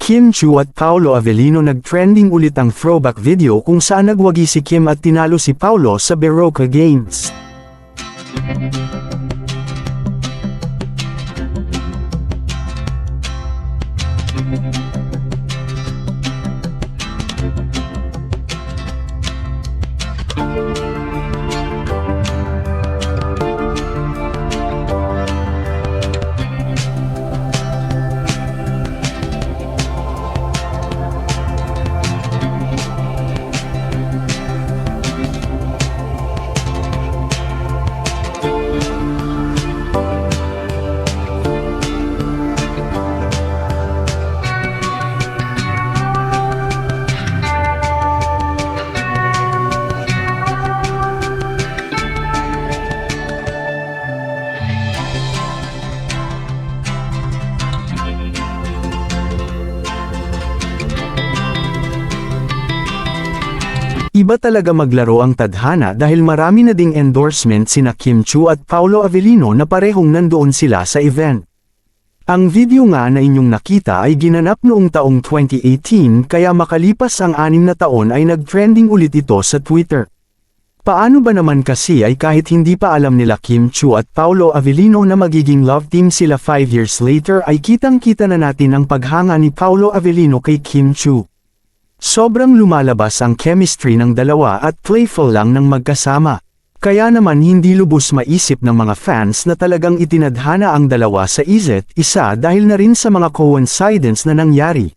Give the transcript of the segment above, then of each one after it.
Kim Chu at Paolo Avellino. Nag-trending ulit ang throwback video kung saan nagwagi si Kim at tinalo si Paolo sa Berocca Games. Iba talaga maglaro ang tadhana dahil marami na ding endorsement sina Kim Chu at Paolo Avellino na parehong nandoon sila sa event. Ang video nga na inyong nakita ay ginanap noong taong 2018 kaya makalipas ang 6 na taon ay nag-trending ulit ito sa Twitter. Paano ba naman kasi ay kahit hindi pa alam nila Kim Chu at Paolo Avellino na magiging love team sila 5 years later ay kitang-kita na natin ang paghanga ni Paolo Avellino kay Kim Chu. Sobrang lumalabas ang chemistry ng dalawa at playful lang ng magkasama. Kaya naman hindi lubos maisip ng mga fans na talagang itinadhana ang dalawa sa isa't isa dahil na rin sa mga coincidence na nangyari.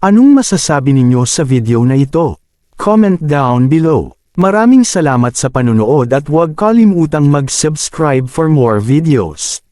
Anong masasabi ninyo sa video na ito? Comment down below. Maraming salamat sa panunood at huwag kalimutang mag-subscribe for more videos.